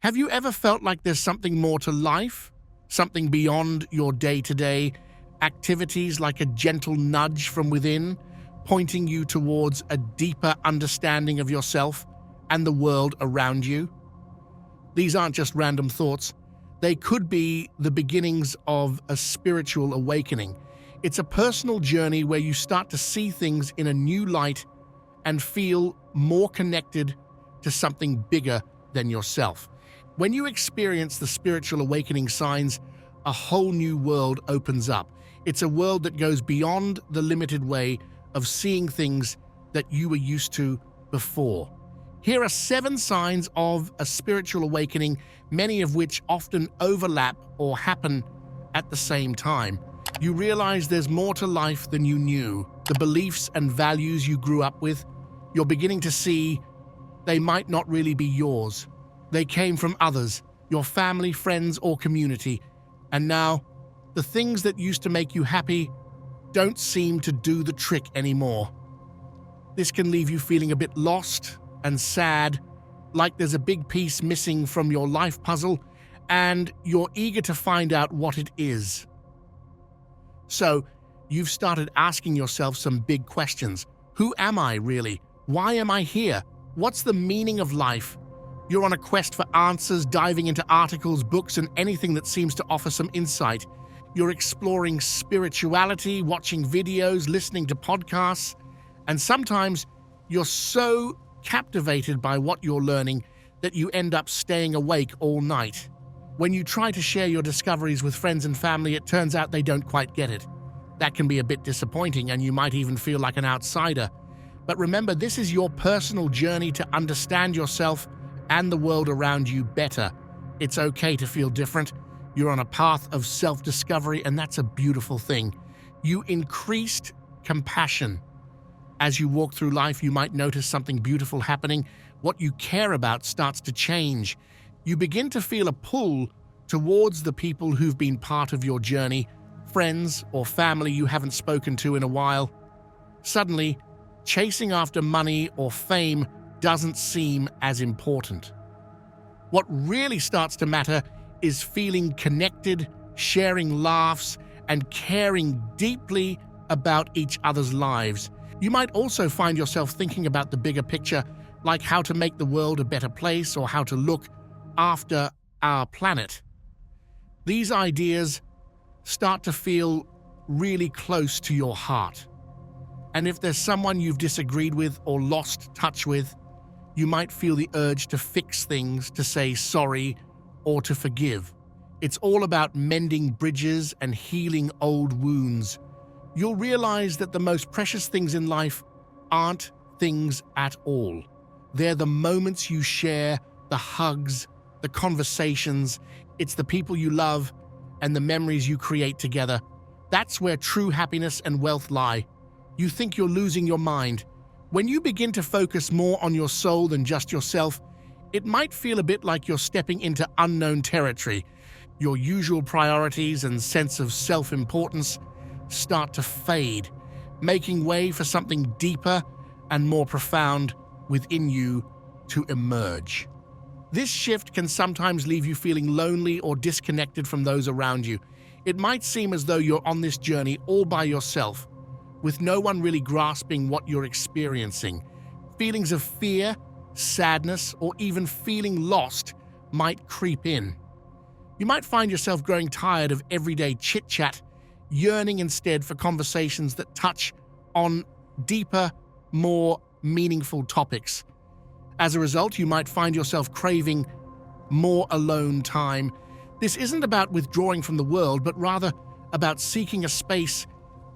Have you ever felt like there's something more to life? Something beyond your day-to-day activities, like a gentle nudge from within, pointing you towards a deeper understanding of yourself and the world around you? These aren't just random thoughts. They could be the beginnings of a spiritual awakening. It's a personal journey where you start to see things in a new light and feel more connected to something bigger than yourself. When you experience the spiritual awakening signs, a whole new world opens up. It's a world that goes beyond the limited way of seeing things that you were used to before. Here are 7 signs of a spiritual awakening, many of which often overlap or happen at the same time. You realize there's more to life than you knew. The beliefs and values you grew up with, you're beginning to see they might not really be yours. They came from others, your family, friends, or community. And now, the things that used to make you happy don't seem to do the trick anymore. This can leave you feeling a bit lost and sad, like there's a big piece missing from your life puzzle, and you're eager to find out what it is. So, you've started asking yourself some big questions. Who am I, really? Why am I here? What's the meaning of life? You're on a quest for answers, diving into articles, books, and anything that seems to offer some insight. You're exploring spirituality, watching videos, listening to podcasts, and sometimes you're so captivated by what you're learning that you end up staying awake all night. When you try to share your discoveries with friends and family, it turns out they don't quite get it. That can be a bit disappointing, and you might even feel like an outsider. But remember, this is your personal journey to understand yourself and the world around you better. It's okay to feel different. You're on a path of self-discovery, and that's a beautiful thing. You increased compassion. As you walk through life, you might notice something beautiful happening. What you care about starts to change. You begin to feel a pull towards the people who've been part of your journey, friends or family you haven't spoken to in a while. Suddenly, chasing after money or fame doesn't seem as important. What really starts to matter is feeling connected, sharing laughs, and caring deeply about each other's lives. You might also find yourself thinking about the bigger picture, like how to make the world a better place or how to look after our planet. These ideas start to feel really close to your heart. And if there's someone you've disagreed with or lost touch with, you might feel the urge to fix things, to say sorry, or to forgive. It's all about mending bridges and healing old wounds. You'll realize that the most precious things in life aren't things at all. They're the moments you share, the hugs, the conversations. It's the people you love and the memories you create together. That's where true happiness and wealth lie. You think you're losing your mind. When you begin to focus more on your soul than just yourself, it might feel a bit like you're stepping into unknown territory. Your usual priorities and sense of self-importance start to fade, making way for something deeper and more profound within you to emerge. This shift can sometimes leave you feeling lonely or disconnected from those around you. It might seem as though you're on this journey all by yourself, with no one really grasping what you're experiencing. Feelings of fear, sadness, or even feeling lost might creep in. You might find yourself growing tired of everyday chit-chat, yearning instead for conversations that touch on deeper, more meaningful topics. As a result, you might find yourself craving more alone time. This isn't about withdrawing from the world, but rather about seeking a space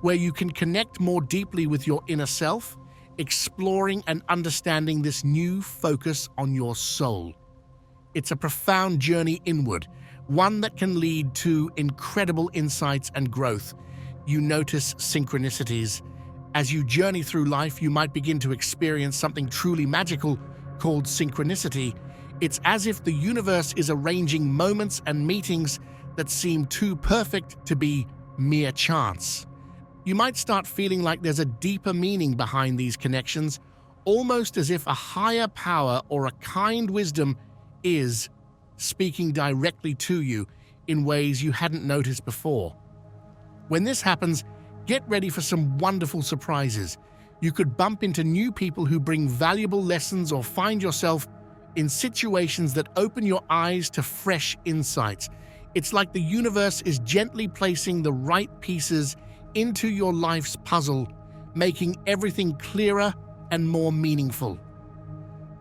where you can connect more deeply with your inner self, exploring and understanding this new focus on your soul. It's a profound journey inward, one that can lead to incredible insights and growth. You notice synchronicities. As you journey through life, you might begin to experience something truly magical called synchronicity. It's as if the universe is arranging moments and meetings that seem too perfect to be mere chance. You might start feeling like there's a deeper meaning behind these connections, almost as if a higher power or a kind wisdom is speaking directly to you in ways you hadn't noticed before. When this happens, get ready for some wonderful surprises. You could bump into new people who bring valuable lessons or find yourself in situations that open your eyes to fresh insights. It's like the universe is gently placing the right pieces into your life's puzzle, making everything clearer and more meaningful.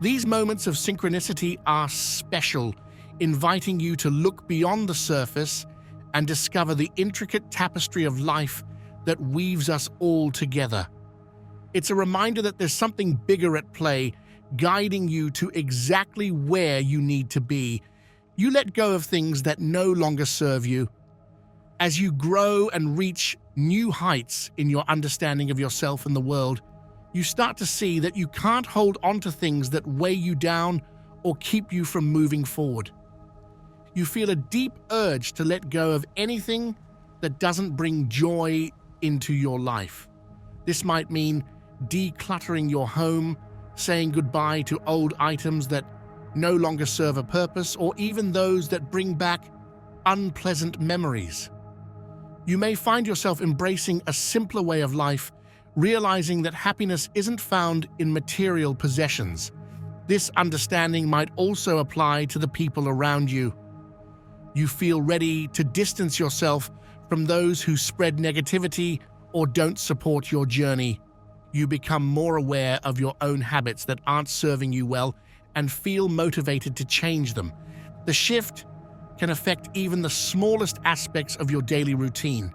These moments of synchronicity are special, inviting you to look beyond the surface and discover the intricate tapestry of life that weaves us all together. It's a reminder that there's something bigger at play, guiding you to exactly where you need to be. You let go of things that no longer serve you. As you grow and reach new heights in your understanding of yourself and the world, you start to see that you can't hold on to things that weigh you down or keep you from moving forward. You feel a deep urge to let go of anything that doesn't bring joy into your life. This might mean decluttering your home, saying goodbye to old items that no longer serve a purpose, or even those that bring back unpleasant memories. You may find yourself embracing a simpler way of life, realizing that happiness isn't found in material possessions. This understanding might also apply to the people around you. You feel ready to distance yourself from those who spread negativity or don't support your journey. You become more aware of your own habits that aren't serving you well and feel motivated to change them. The shift can affect even the smallest aspects of your daily routine.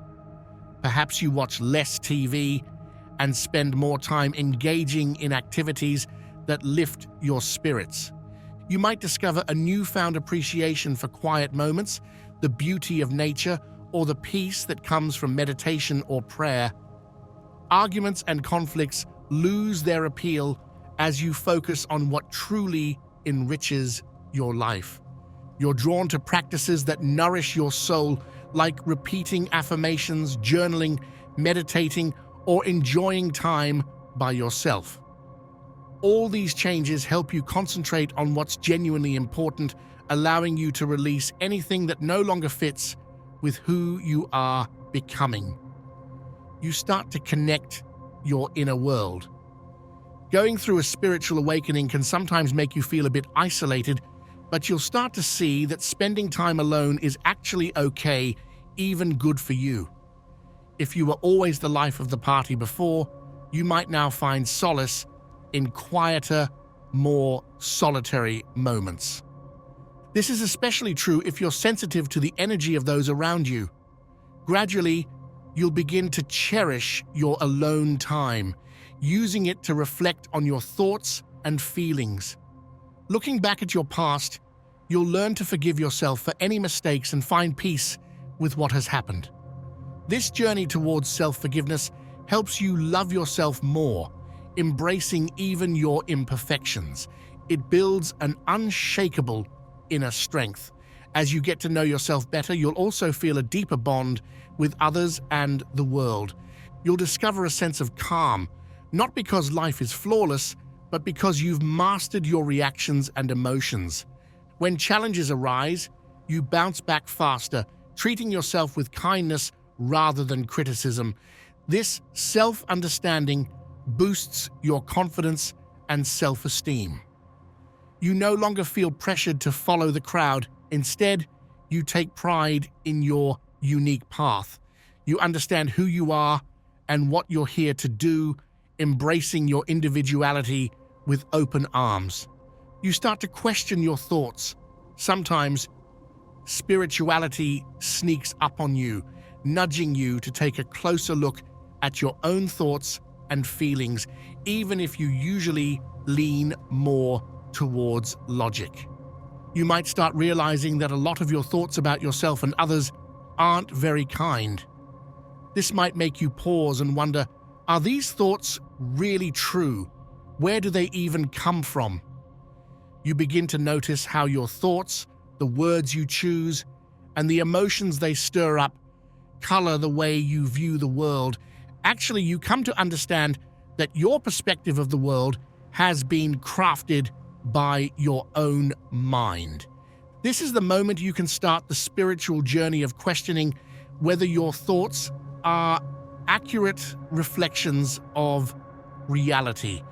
Perhaps you watch less TV and spend more time engaging in activities that lift your spirits. You might discover a newfound appreciation for quiet moments, the beauty of nature, or the peace that comes from meditation or prayer. Arguments and conflicts lose their appeal as you focus on what truly enriches your life. You're drawn to practices that nourish your soul, like repeating affirmations, journaling, meditating, or enjoying time by yourself. All these changes help you concentrate on what's genuinely important, allowing you to release anything that no longer fits with who you are becoming. You start to connect your inner world. Going through a spiritual awakening can sometimes make you feel a bit isolated, but you'll start to see that spending time alone is actually okay, even good for you. If you were always the life of the party before, you might now find solace in quieter, more solitary moments. This is especially true if you're sensitive to the energy of those around you. Gradually, you'll begin to cherish your alone time, using it to reflect on your thoughts and feelings. Looking back at your past, you'll learn to forgive yourself for any mistakes and find peace with what has happened. This journey towards self-forgiveness helps you love yourself more, embracing even your imperfections. It builds an unshakable inner strength. As you get to know yourself better, you'll also feel a deeper bond with others and the world. You'll discover a sense of calm, not because life is flawless, but because you've mastered your reactions and emotions. When challenges arise, you bounce back faster, treating yourself with kindness rather than criticism. This self-understanding boosts your confidence and self-esteem. You no longer feel pressured to follow the crowd. Instead, you take pride in your unique path. You understand who you are and what you're here to do, embracing your individuality with open arms. You start to question your thoughts. Sometimes, spirituality sneaks up on you, nudging you to take a closer look at your own thoughts and feelings, even if you usually lean more towards logic. You might start realizing that a lot of your thoughts about yourself and others aren't very kind. This might make you pause and wonder, are these thoughts really true? Where do they even come from? You begin to notice how your thoughts, the words you choose, and the emotions they stir up color the way you view the world. Actually, you come to understand that your perspective of the world has been crafted by your own mind. This is the moment you can start the spiritual journey of questioning whether your thoughts are accurate reflections of reality.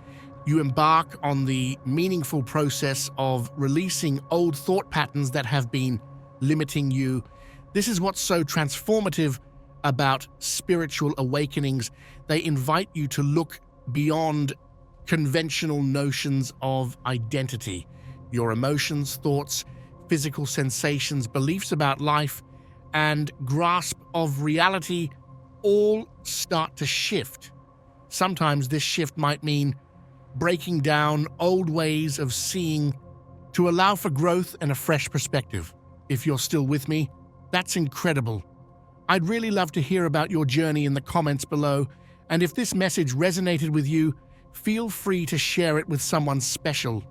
You embark on the meaningful process of releasing old thought patterns that have been limiting you. This is what's so transformative about spiritual awakenings. They invite you to look beyond conventional notions of identity. Your emotions, thoughts, physical sensations, beliefs about life, and grasp of reality all start to shift. Sometimes this shift might mean breaking down old ways of seeing to allow for growth and a fresh perspective. If you're still with me, that's incredible. I'd really love to hear about your journey in the comments below, and if this message resonated with you, feel free to share it with someone special.